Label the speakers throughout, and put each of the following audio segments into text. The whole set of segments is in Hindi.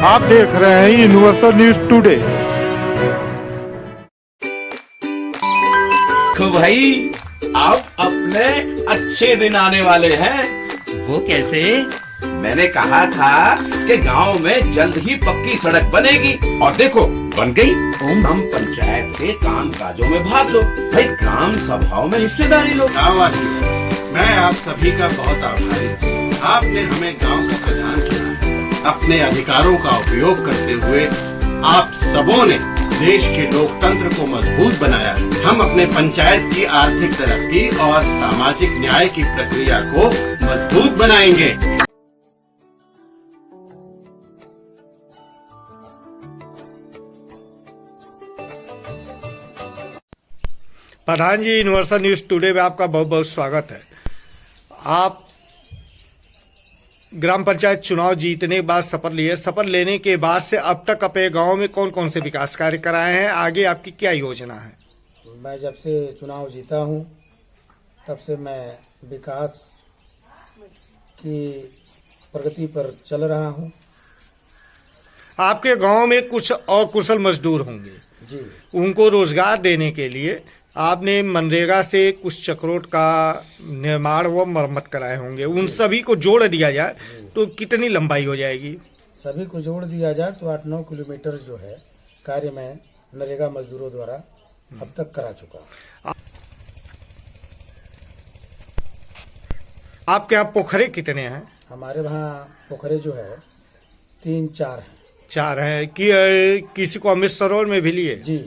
Speaker 1: आप देख रहे हैं यूनिवर्सल न्यूज टुडे।
Speaker 2: तो भाई अब अपने अच्छे दिन आने वाले हैं।
Speaker 3: वो कैसे?
Speaker 2: मैंने कहा था कि गांव में जल्द ही पक्की सड़क बनेगी और देखो बन गई। हम पंचायत के काम काजों में भाग लो भाई, ग्राम सभाओं में हिस्सेदारी लो।
Speaker 4: मैं आप सभी का बहुत आभारी हूँ। आपने हमें गांव का प्रधान चुना है। अपने अधिकारों का उपयोग करते हुए आप सबों ने देश के लोकतंत्र को मजबूत बनाया। हम अपने पंचायत की आर्थिक तरक्की और सामाजिक न्याय की प्रक्रिया को मजबूत बनाएंगे।
Speaker 5: प्रधान जी, यूनिवर्सल न्यूज टुडे में आपका बहुत बहुत स्वागत है। आप ग्राम पंचायत चुनाव जीतने के बाद शपथ लिए। शपथ लेने के बाद से अब तक अपने गांव में कौन कौन से विकास कार्य कराए हैं, आगे आपकी क्या योजना है?
Speaker 6: मैं जब से चुनाव जीता हूं तब से मैं विकास की प्रगति पर चल रहा हूं।
Speaker 5: आपके गांव में कुछ अकुशल मजदूर होंगे
Speaker 6: जी, उनको
Speaker 5: रोजगार देने के लिए आपने मनरेगा से कुछ चक्रोट का निर्माण व मरम्मत कराए होंगे। उन सभी को जोड़ दिया जाए तो कितनी लंबाई हो जाएगी?
Speaker 6: सभी को जोड़ दिया जाए तो 8-9 किलोमीटर जो है कार्य में नरेगा मजदूरों द्वारा अब तक करा चुका हूं।
Speaker 5: आपके यहाँ पोखरे कितने हैं?
Speaker 6: हमारे वहाँ पोखरे जो है 3-4 हैं।
Speaker 5: 4 हैं कि किसी को अमृत सरोवर में भी लिए?
Speaker 6: जी।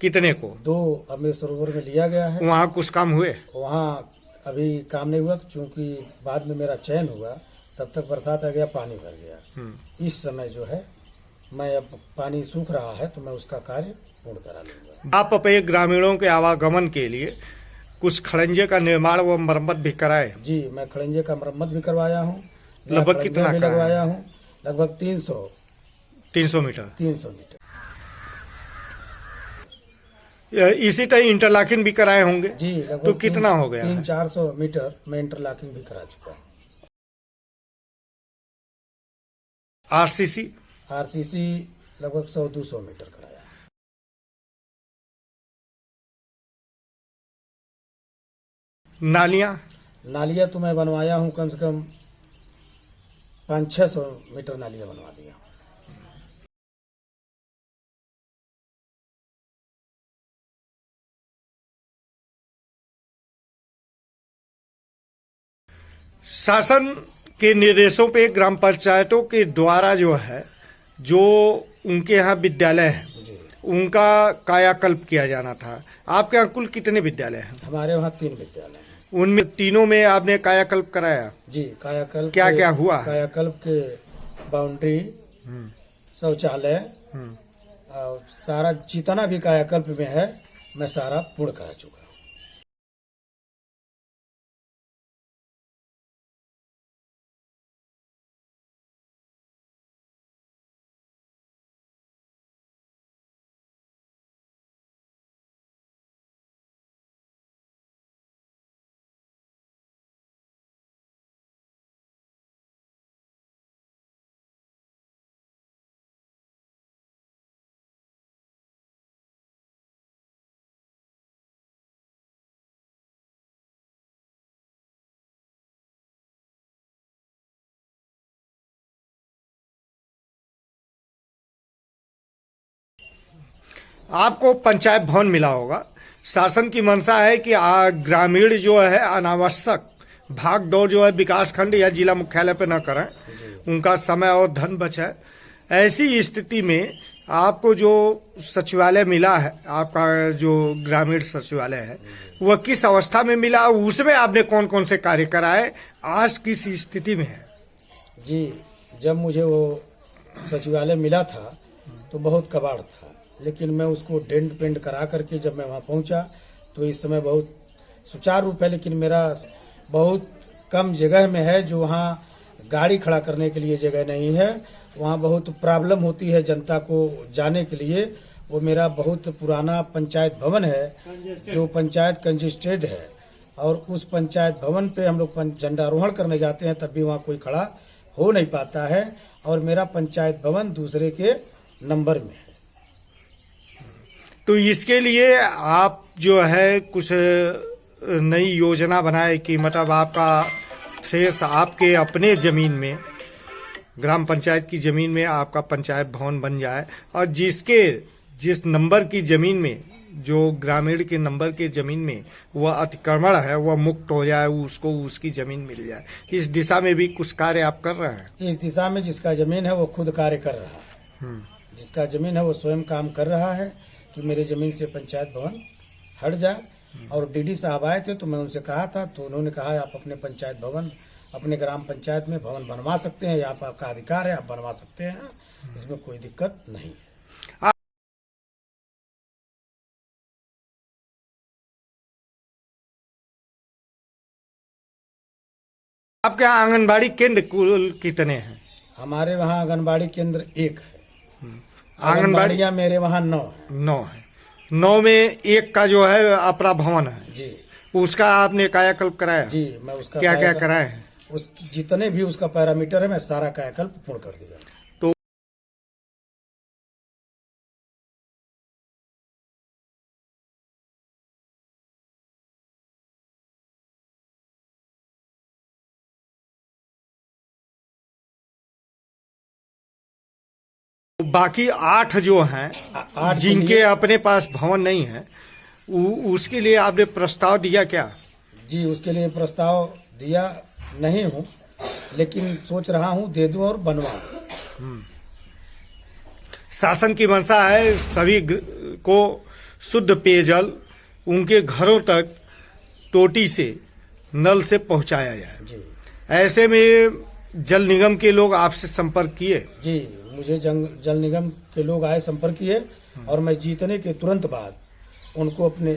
Speaker 5: कितने को?
Speaker 6: 2 अमृत सरोवर में लिया गया है।
Speaker 5: वहाँ कुछ काम हुए?
Speaker 6: वहाँ अभी काम नहीं हुआ क्योंकि बाद में मेरा चयन हुआ, तब तक बरसात आ गया, पानी भर गया। इस समय जो है मैं अब पानी सूख रहा है तो मैं उसका कार्य पूर्ण करा लूंगा।
Speaker 5: आप अपने ग्रामीणों के आवागमन के लिए कुछ खड़ंजे का निर्माण व मरम्मत भी कराए?
Speaker 6: जी, मैं खड़ंजे का मरम्मत भी करवाया हूँ।
Speaker 5: लगभग कितना
Speaker 6: लगवाया हूँ? लगभग 300 मीटर।
Speaker 5: इसी तरह इंटरलॉकिंग भी कराए होंगे?
Speaker 6: जी,
Speaker 5: तो कितना हो गया?
Speaker 6: 300-400 मीटर में इंटरलॉकिंग भी करा चुका हूँ। आरसीसी लगभग 100-200 मीटर कराया। नालियां तो मैं बनवाया हूँ, कम से कम 500-600 मीटर नालियां बनवा दिया।
Speaker 5: शासन के निर्देशों पे ग्राम पंचायतों के द्वारा जो है, जो उनके यहाँ विद्यालय है उनका कायाकल्प किया जाना था। आपके यहाँ कुल कितने विद्यालय हैं?
Speaker 6: हमारे वहाँ 3 विद्यालय हैं।
Speaker 5: उनमें तीनों में आपने कायाकल्प कराया?
Speaker 6: जी, कायाकल्प
Speaker 5: क्या क्या हुआ?
Speaker 6: कायाकल्प के बाउंड्री, शौचालय और सारा जितना भी कायाकल्प में है मैं सारा पूर्ण करा चुका हूँ।
Speaker 5: आपको पंचायत भवन मिला होगा। शासन की मंशा है कि ग्रामीण जो है अनावश्यक भाग दौड़ जो है विकास खंड या जिला मुख्यालय पे न करें, उनका समय और धन बचे। ऐसी स्थिति में आपको जो सचिवालय मिला है, आपका जो ग्रामीण सचिवालय है, वह किस अवस्था में मिला, उसमें आपने कौन कौन से कार्य कराए, आज किस स्थिति में है?
Speaker 6: जी, जब मुझे वो सचिवालय मिला था तो बहुत कबाड़ था, लेकिन मैं उसको डेंट पेंट करा करके जब मैं वहाँ पहुँचा तो इस समय बहुत सुचारू रूप है। लेकिन मेरा बहुत कम जगह में है, जो वहाँ गाड़ी खड़ा करने के लिए जगह नहीं है। वहाँ बहुत प्रॉब्लम होती है जनता को जाने के लिए। वो मेरा बहुत पुराना पंचायत भवन है जो पंचायत कंजेस्टेड है, और उस पंचायत भवन पे हम लोग झंडारोहण करने जाते हैं तब भी वहाँ कोई खड़ा हो नहीं पाता है। और मेरा पंचायत भवन दूसरे के नंबर में है।
Speaker 5: तो इसके लिए आप जो है कुछ नई योजना बनाए कि मतलब आपका फ्रेश आपके अपने जमीन में, ग्राम पंचायत की जमीन में आपका पंचायत भवन बन जाए, और जिस नंबर की जमीन में, जो ग्रामीण के नंबर के जमीन में वह अतिक्रमण है वह मुक्त हो जाए, उसको उसकी जमीन मिल जाए। इस दिशा में भी कुछ कार्य आप कर रहे हैं?
Speaker 6: इस दिशा में जिसका जमीन है वो खुद कार्य कर रहा है। जिसका जमीन है वो स्वयं काम कर रहा है कि मेरे जमीन से पंचायत भवन हट जाए। और डीडी साहब आए थे तो मैं उनसे कहा था, तो उन्होंने कहा आप अपने पंचायत भवन, अपने ग्राम पंचायत में भवन बनवा सकते हैं, आपका अधिकार है, आप बनवा सकते हैं, इसमें कोई दिक्कत नहीं है।
Speaker 5: आपके यहाँ आंगनबाड़ी केंद्र कुल कितने हैं?
Speaker 6: हमारे वहाँ आंगनबाड़ी केंद्र 1 है।
Speaker 5: आंगनबाड़ियाँ
Speaker 6: मेरे वहाँ 9 है।
Speaker 5: 9 है। 9 में एक का जो है अपरा भवन है
Speaker 6: जी,
Speaker 5: उसका आपने कायाकल्प कराया?
Speaker 6: जी, मैं उसका
Speaker 5: क्या क्या कराए हैं?
Speaker 6: उस जितने भी उसका पैरामीटर है मैं सारा कायाकल्प पूर्ण कर दिया।
Speaker 5: तो बाकी 8 जो हैं
Speaker 6: 8
Speaker 5: जिनके अपने पास भवन नहीं है, उसके लिए आपने प्रस्ताव दिया क्या?
Speaker 6: जी, उसके लिए प्रस्ताव दिया नहीं हूँ, लेकिन सोच रहा हूँ दे दूं और बनवाऊं।
Speaker 5: शासन की मंशा है सभी को शुद्ध पेयजल उनके घरों तक टोटी से, नल से पहुंचाया जाए।
Speaker 6: जी,
Speaker 5: ऐसे में जल निगम के लोग आपसे संपर्क किए?
Speaker 6: जी, मुझे जल निगम के लोग आए, संपर्क किए, और मैं जीतने के तुरंत बाद उनको अपने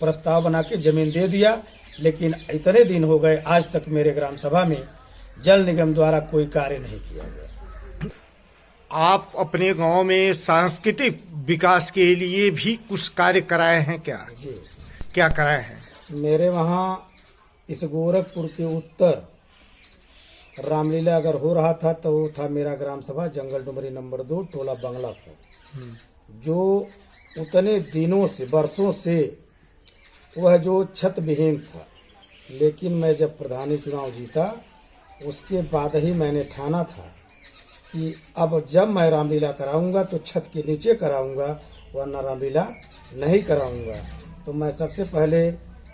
Speaker 6: प्रस्ताव बना के जमीन दे दिया। लेकिन इतने दिन हो गए, आज तक मेरे ग्राम सभा में जल निगम द्वारा कोई कार्य नहीं किया गया।
Speaker 5: आप अपने गांव में सांस्कृतिक विकास के लिए भी कुछ कार्य कराए हैं क्या?
Speaker 6: जी,
Speaker 5: क्या कराए हैं?
Speaker 6: मेरे वहाँ इस गोरखपुर के उत्तर रामलीला अगर हो रहा था तो वो था मेरा ग्राम सभा जंगल डुमरी नंबर 2 टोला बंगलापुर, जो उतने दिनों से, वर्षों से वह जो छत विहीन था। लेकिन मैं जब प्रधानी चुनाव जीता उसके बाद ही मैंने ठाना था कि अब जब मैं रामलीला कराऊंगा तो छत के नीचे कराऊंगा, वरना रामलीला नहीं कराऊंगा। तो मैं सबसे पहले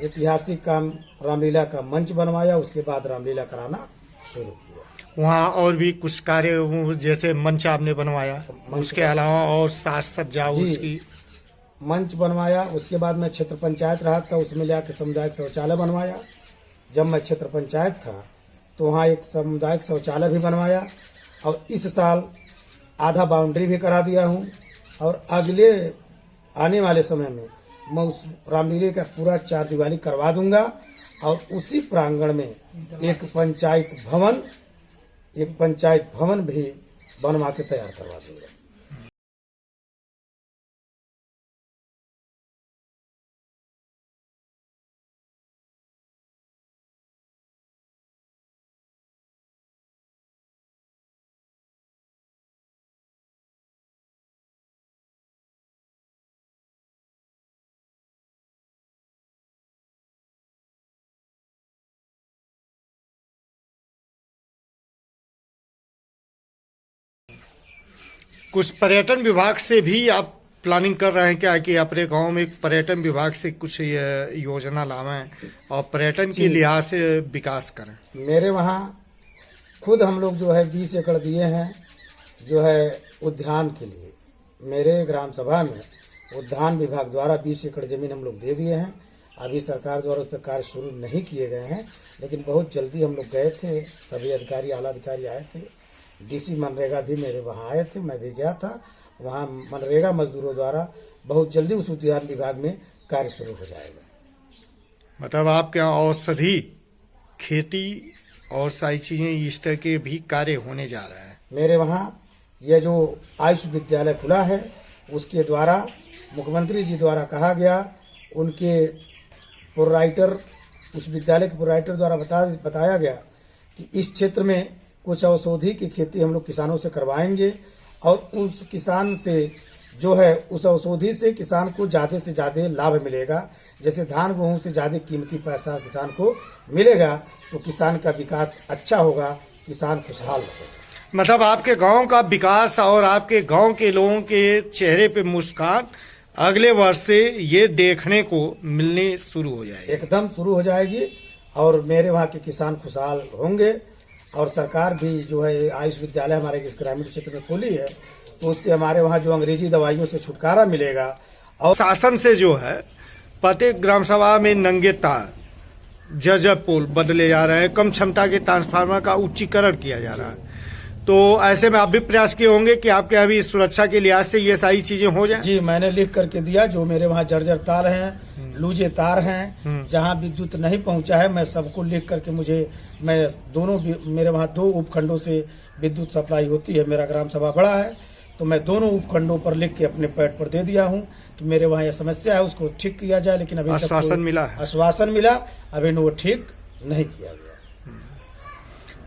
Speaker 6: ऐतिहासिक काम रामलीला का मंच बनवाया, उसके बाद रामलीला कराना शुरू किया।
Speaker 5: वहाँ और भी कुछ कार्य जैसे मंच आपने बनवाया, उसके अलावा और साज सज्जा उसकी?
Speaker 6: मंच बनवाया, उसके बाद मैं क्षेत्र पंचायत रहा था, उसमें जाके सामुदायिक शौचालय बनवाया। जब मैं क्षेत्र पंचायत था तो वहाँ एक सामुदायिक शौचालय भी बनवाया, और इस साल आधा बाउंड्री भी करा दिया हूँ। और अगले आने वाले समय में मैं उस रामलीला का पूरा 4 दीवारी करवा दूंगा, और उसी प्रांगण में एक पंचायत भवन भी बनवा के तैयार करवा दूंगा।
Speaker 5: कुछ पर्यटन विभाग से भी आप प्लानिंग कर रहे हैं क्या कि अपने गांव में पर्यटन विभाग से कुछ योजना लावें और पर्यटन के लिहाज से विकास करें?
Speaker 6: मेरे वहाँ खुद हम लोग जो है 20 एकड़ दिए हैं जो है उद्यान के लिए। मेरे ग्राम सभा में उद्यान विभाग द्वारा 20 एकड़ जमीन हम लोग दे दिए हैं। अभी सरकार द्वारा उस पर कार्य शुरू नहीं किए गए हैं, लेकिन बहुत जल्दी हम लोग गए थे, सभी अधिकारी, आला अधिकारी आए थे, डीसी मनरेगा भी मेरे वहाँ आए थे, मैं भी गया था। वहाँ मनरेगा मजदूरों द्वारा बहुत जल्दी उस उद्यान विभाग में कार्य शुरू हो जाएगा।
Speaker 5: मतलब आपके यहाँ औषधि खेती और सारी चीजें इस तरह के भी कार्य होने जा रहे हैं?
Speaker 6: मेरे वहाँ यह जो आयुष विद्यालय खुला है उसके द्वारा मुख्यमंत्री जी द्वारा कहा गया, उनके प्रोराइटर, उस विद्यालय के प्रोराइटर द्वारा बताया गया कि इस क्षेत्र में कुछ औषधि की खेती हम लोग किसानों से करवाएंगे और उस किसान से जो है उस औषधि से किसान को ज्यादा से ज्यादा लाभ मिलेगा। जैसे धान गेहूं से ज्यादा कीमती पैसा किसान को मिलेगा तो किसान का विकास अच्छा होगा, किसान खुशहाल होगा।
Speaker 5: मतलब आपके गांव का विकास और आपके गांव के लोगों के चेहरे पे मुस्कान अगले वर्ष से ये देखने को मिलने शुरू हो जाएगी,
Speaker 6: एकदम शुरू हो जाएगी और मेरे वहाँ के किसान खुशहाल होंगे। और सरकार भी जो है आयुष विद्यालय हमारे इस ग्रामीण क्षेत्र में खोली है तो उससे हमारे वहाँ जो अंग्रेजी दवाइयों से छुटकारा मिलेगा। और
Speaker 5: शासन से जो है प्रत्येक ग्राम सभा में नंगे तार जर्जर पोल बदले जा रहे हैं, कम क्षमता के ट्रांसफार्मर का उच्चीकरण किया जा रहा है। तो ऐसे में आप भी प्रयास किए होंगे कि आपके अभी सुरक्षा के लिहाज से ये सारी चीजें हो जाएं?
Speaker 6: जी, मैंने लिख करके दिया। जो मेरे वहाँ जर्जर तार हैं, लूजे तार हैं, जहाँ विद्युत नहीं पहुँचा है मैं सबको लिख करके मैं दोनों मेरे वहाँ 2 उपखंडों से विद्युत सप्लाई होती है। मेरा ग्राम सभा बड़ा है तो मैं दोनों उपखंडों पर लिख के अपने पैड पर दे दिया हूँ कि मेरे वहाँ यह समस्या है, उसको ठीक किया जाए। लेकिन अभी
Speaker 5: आश्वासन मिला है?
Speaker 6: आश्वासन मिला, अभी वो ठीक नहीं किया गया।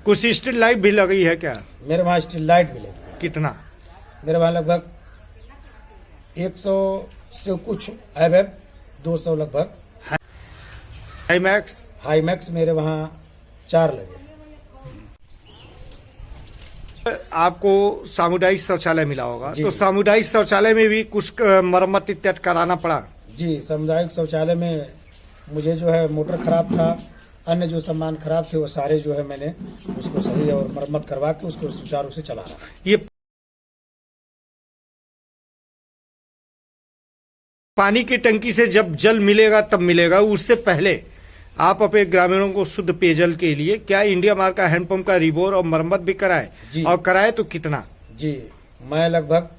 Speaker 5: कुछ स्ट्रीट लाइट भी लगी है क्या?
Speaker 6: मेरे वहाँ स्ट्रीट लाइट भी लगी।
Speaker 5: कितना?
Speaker 6: मेरे वहाँ लगभग 100 से कुछ है, 200 लगभग। हाई मैक्स मेरे वहाँ 4 लगे।
Speaker 5: आपको सामुदायिक शौचालय मिला होगा,
Speaker 6: जी।
Speaker 5: तो सामुदायिक शौचालय में भी कुछ मरम्मत इत्यादि कराना पड़ा?
Speaker 6: जी, सामुदायिक शौचालय में मुझे जो है मोटर खराब था, अन्य जो सामान खराब थे वो सारे जो है मैंने उसको सही और मरम्मत करवा के उसको सुचारू रूप से चला रहा।
Speaker 5: ये पानी की टंकी से जब जल मिलेगा तब मिलेगा, उससे पहले आप अपने ग्रामीणों को शुद्ध पेयजल के लिए क्या इंडिया मार्क का हैंडपंप का रिबोर और मरम्मत भी कराए?
Speaker 6: जी।
Speaker 5: और कराए तो कितना?
Speaker 6: जी, मैं लगभग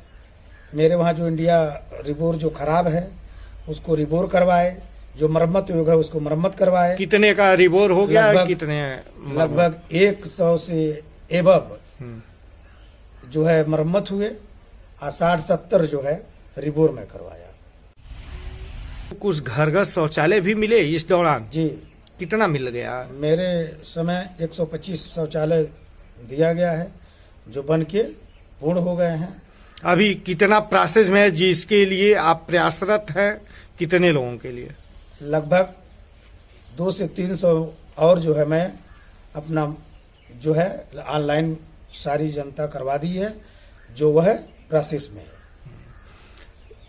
Speaker 6: मेरे वहाँ जो इंडिया रिबोर जो खराब है उसको रिबोर करवाए, जो मरम्मत योग्य है उसको मरम्मत करवाए।
Speaker 5: कितने का रिबोर हो गया? कितने?
Speaker 6: लगभग 100 से एबव जो है मरम्मत हुए और 60-70 जो है रिबोर में करवाया।
Speaker 5: कुछ घर शौचालय भी मिले इस दौरान?
Speaker 6: जी।
Speaker 5: कितना मिल गया?
Speaker 6: मेरे समय 125 शौचालय दिया गया है जो बन के पूर्ण हो गए हैं।
Speaker 5: अभी कितना प्रोसेस में है जिसके लिए आप प्रयासरत हैं? कितने लोगों के लिए?
Speaker 6: लगभग 200 से 300 और जो है मैं अपना जो है ऑनलाइन सारी जनता करवा दी है, जो वह प्रोसेस में है।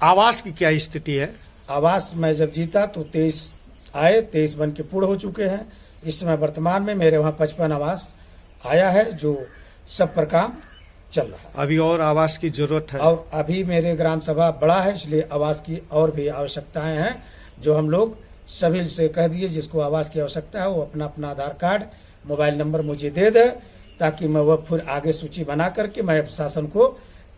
Speaker 5: आवास की क्या स्थिति है?
Speaker 6: आवास मैं जब जीता तो 23 आए, 23 बन के पूर्ण हो चुके हैं। इस समय वर्तमान में मेरे वहाँ 55 आवास आया है जो सब पर काम चल रहा है।
Speaker 5: अभी और आवास की जरूरत है?
Speaker 6: और अभी मेरे ग्राम सभा बड़ा है इसलिए आवास की और भी आवश्यकताएं हैं जो हम लोग सभी से कह दिए जिसको आवास की आवश्यकता है वो अपना अपना आधार कार्ड मोबाइल नंबर मुझे दे दे ताकि मैं वह फिर आगे सूची बना करके मैं शासन को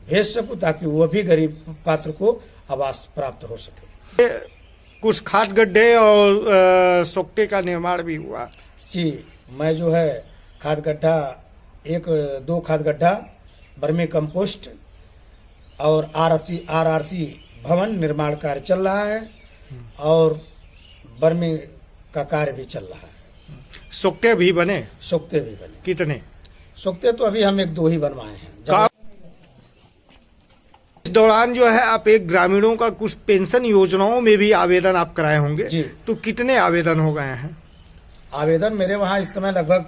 Speaker 6: भेज सकूं ताकि वह भी गरीब पात्र को आवास प्राप्त हो सके।
Speaker 5: कुछ खाद गड्ढे और सोकटे का निर्माण भी हुआ?
Speaker 6: जी, मैं जो है खाद गड्ढा 1-2 खाद गड्ढा, वर्मी कंपोस्ट और आरआरसी भवन निर्माण कार्य चल रहा है और वर्मी का कार्य भी चल रहा है।
Speaker 5: सोकटे भी बने?
Speaker 6: सोकते भी बने।
Speaker 5: कितने?
Speaker 6: सोकते तो अभी हम 1-2 ही बनवाए हैं।
Speaker 5: इस दौरान जो है आप एक ग्रामीणों का कुछ पेंशन योजनाओं में भी आवेदन आप कराए होंगे?
Speaker 6: जी।
Speaker 5: तो कितने आवेदन हो गए हैं?
Speaker 6: आवेदन मेरे वहाँ इस समय लगभग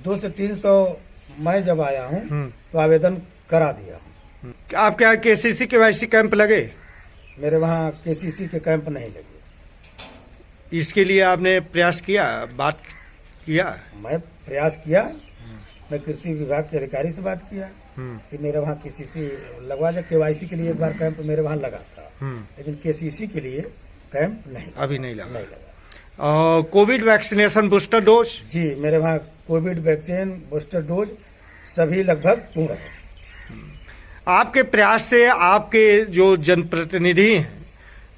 Speaker 6: 200 से 300 मैं जब आया हूँ तो आवेदन करा दिया हूँ।
Speaker 5: आपके यहाँ केसीसी केवाईसी कैंप लगे?
Speaker 6: मेरे वहाँ केसीसी के कैंप नहीं लगे।
Speaker 5: इसके लिए आपने प्रयास किया, बात किया?
Speaker 6: मैं प्रयास किया, मैं कृषि विभाग के अधिकारी से बात किया कि मेरे वहाँ केसीसी लगवा जाए। केवाईसी के लिए एक बार कैंप मेरे वहाँ लगा था लेकिन केसीसी के लिए कैंप नहीं,
Speaker 5: अभी नहीं लगा। और कोविड वैक्सीनेशन बूस्टर डोज?
Speaker 6: जी, मेरे वहाँ कोविड वैक्सीन बूस्टर डोज सभी लगभग पूर्ण है।
Speaker 5: आपके प्रयास से आपके जो जनप्रतिनिधि हैं,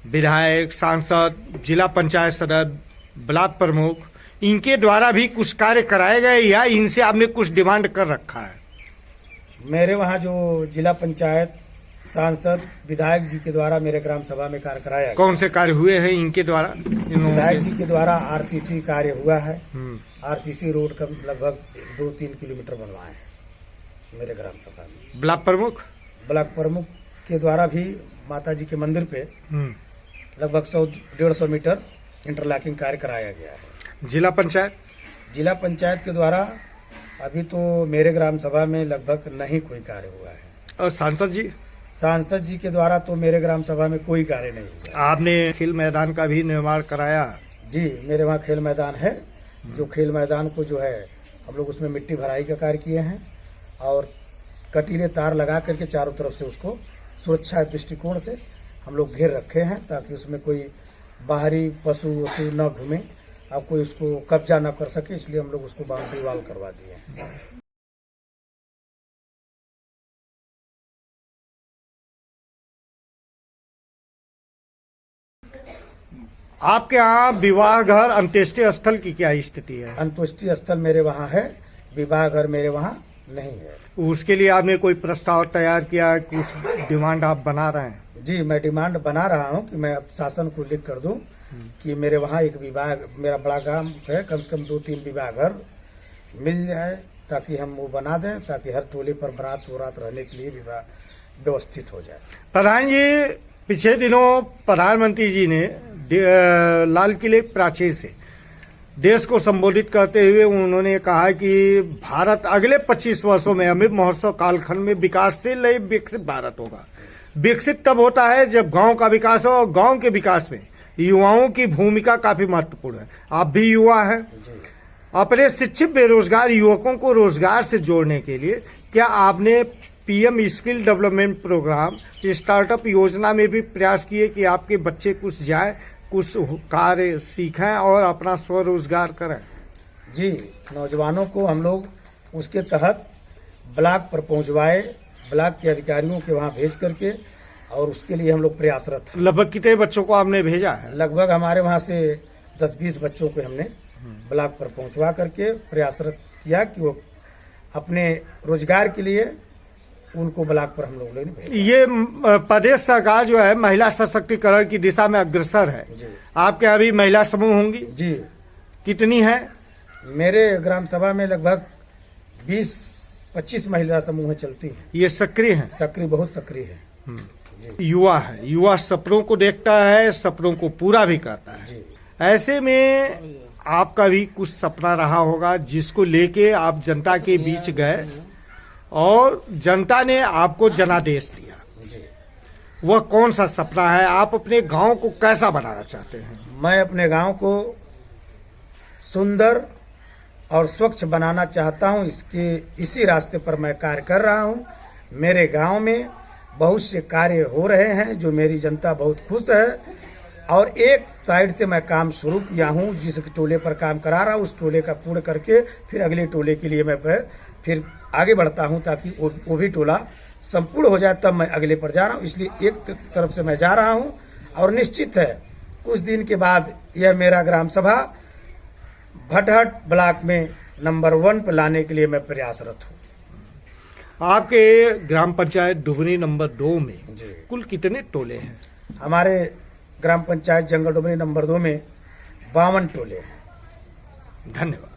Speaker 5: विधायक, सांसद, जिला पंचायत सदस्य, ब्लॉक प्रमुख, इनके द्वारा भी कुछ कार्य कराए गए या इनसे आपने कुछ डिमांड कर रखा है?
Speaker 6: मेरे वहाँ जो जिला पंचायत सांसद विधायक जी के द्वारा मेरे ग्राम सभा में कार्य कराया गया।
Speaker 5: कौन से कार्य हुए हैं इनके द्वारा?
Speaker 6: विधायक जी के द्वारा आरसीसी कार्य हुआ है। आरसीसी रोड का लगभग 2-3 किलोमीटर बनवाए हैं मेरे ग्राम सभा में।
Speaker 5: ब्लॉक प्रमुख
Speaker 6: के द्वारा भी माता जी के मंदिर पे लगभग 100-150 मीटर इंटरलॉकिंग कार्य कराया गया है।
Speaker 5: जिला पंचायत
Speaker 6: के द्वारा अभी तो मेरे ग्राम सभा में लगभग नहीं कोई कार्य हुआ है।
Speaker 5: और सांसद जी के द्वारा तो मेरे ग्राम सभा में कोई कार्य नहीं हुआ। आपने खेल मैदान का भी निर्माण कराया?
Speaker 6: जी, मेरे वहाँ खेल मैदान है। जो खेल मैदान को जो है हम लोग उसमें मिट्टी भराई का कार्य किए हैं और कटीले तार लगा करके चारों तरफ से उसको सुरक्षा दृष्टिकोण से हम लोग घेर रखे हैं ताकि उसमें कोई बाहरी पशु वशु न घूमे, अब कोई उसको कब्जा न कर सके, इसलिए हम लोग उसको बाउंड्री वॉल करवा दिए हैं।
Speaker 5: आपके यहाँ विवाह घर अंत्येष्टि स्थल की क्या स्थिति है?
Speaker 6: अंत्येष्टि स्थल मेरे वहाँ है, विवाह घर मेरे वहाँ नहीं है।
Speaker 5: उसके लिए आपने कोई प्रस्ताव तैयार किया है? कुछ डिमांड आप बना रहे हैं?
Speaker 6: जी, मैं डिमांड बना रहा हूँ कि मैं शासन को लिख कर दूं कि मेरे वहाँ एक विवाह, मेरा बड़ा गांव है, कम से कम 2-3 विवाह घर मिल जाए ताकि हम वो बना दें ताकि हर टोले पर बारात वरात रहने के लिए विवाह व्यवस्थित हो जाए।
Speaker 5: प्रधान जी, पिछले दिनों प्रधानमंत्री जी ने लाल किले प्राचीर से देश को संबोधित करते हुए उन्होंने कहा कि भारत अगले 25 वर्षों में अमृत महोत्सव कालखंड में विकासशील विकसित भारत होगा। विकसित तब होता है जब गांव का विकास हो, और गांव के विकास में युवाओं की भूमिका काफी महत्वपूर्ण है। आप भी युवा हैं। अपने शिक्षित बेरोजगार युवकों को रोजगार से जोड़ने के लिए क्या आपने PM skill development programme startup योजना में भी प्रयास किए कि आपके बच्चे कुछ जाए, कुछ कार्य सीखें और अपना स्वरोजगार करें?
Speaker 6: जी, नौजवानों को हम लोग उसके तहत ब्लॉक पर पहुंचवाए, ब्लॉक के अधिकारियों के वहां भेज करके, और उसके लिए हम लोग प्रयासरत हैं।
Speaker 5: लगभग कितने बच्चों को आपने भेजा है?
Speaker 6: लगभग हमारे वहां से 10-20 बच्चों को हमने ब्लॉक पर पहुंचवा करके प्रयासरत किया कि वो अपने रोजगार के लिए उनको ब्लॉक पर हम लोगों ने भेजा।
Speaker 5: ये प्रदेश सरकार जो है महिला सशक्तिकरण की दिशा में अग्रसर है। आपके यहाँ भी महिला समूह होंगी?
Speaker 6: जी।
Speaker 5: कितनी है?
Speaker 6: मेरे ग्राम सभा में लगभग 20-25 महिला समूह चलती हैं।
Speaker 5: ये सक्रिय है?
Speaker 6: सक्रिय, बहुत सक्रिय है।
Speaker 5: युवा है, युवा सपनों को देखता है, सपनों को पूरा भी करता है।
Speaker 6: जी।
Speaker 5: ऐसे में आपका भी कुछ सपना रहा होगा जिसको लेके आप जनता के बीच गए और जनता ने आपको जनादेश दिया। वह कौन सा सपना है? आप अपने गांव को कैसा बनाना चाहते हैं?
Speaker 6: मैं अपने गांव को सुंदर और स्वच्छ बनाना चाहता हूं। इसी रास्ते पर मैं कार्य कर रहा हूं। मेरे गांव में बहुत से कार्य हो रहे हैं जो मेरी जनता बहुत खुश है, और एक साइड से मैं काम शुरू किया हूं, जिस टोले पर काम करा रहा हूं उस टोले का पूर्ण करके फिर अगले टोले के लिए मैं फिर आगे बढ़ता हूं ताकि वो भी टोला संपूर्ण हो जाए, तब मैं अगले पर जा रहा हूं। इसलिए एक तरफ से मैं जा रहा हूं, और निश्चित है कुछ दिन के बाद यह मेरा ग्राम सभा भटहट ब्लॉक में नंबर 1 पर लाने के लिए मैं प्रयासरत हूँ।
Speaker 5: आपके ग्राम पंचायत डुबरी नंबर 2 में कुल कितने टोले हैं?
Speaker 6: हमारे ग्राम पंचायत जंगल डुबरी नंबर 2 में 52 टोले हैं।
Speaker 5: धन्यवाद।